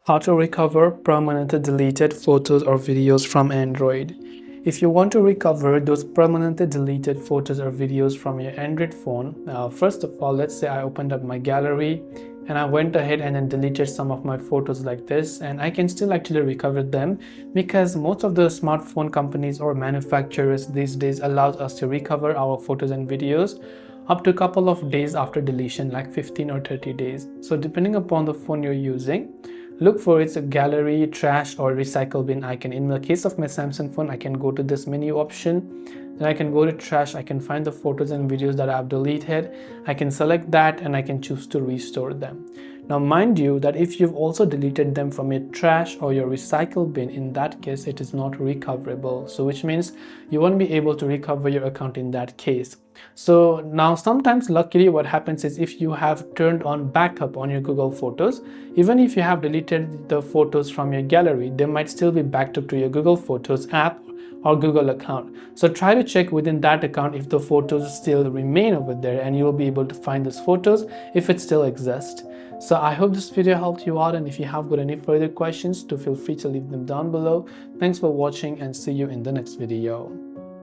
How to recover permanently deleted photos or videos from Android. If you want to recover those permanently deleted photos or videos from your Android phone, first of all, let's say I opened up my gallery and I went ahead and then deleted some of my photos like this, and I can still actually recover them because most of the smartphone companies or manufacturers these days allows us to recover our photos and videos up to a couple of days after deletion, like 15 or 30 days. So depending upon the phone you're using, look for its gallery, trash or recycle bin icon. In the case of my Samsung phone, I can go to this menu option, then I can go to trash, I can find the photos and videos that I've deleted, I can select that and I can choose to restore them. Now mind you that if you've also deleted them from your trash or your recycle bin, in that case it is not recoverable, so which means you won't be able to recover your account in that case. So now sometimes luckily what happens is if you have turned on backup on your Google Photos, even if you have deleted the photos from your gallery, they might still be backed up to your Google Photos app or Google account. So try to check within that account if the photos still remain over there, and you'll be able to find those photos if it still exists. So I hope this video helped you out, and if you have got any further questions, do feel free to leave them down below. Thanks for watching and see you in the next video.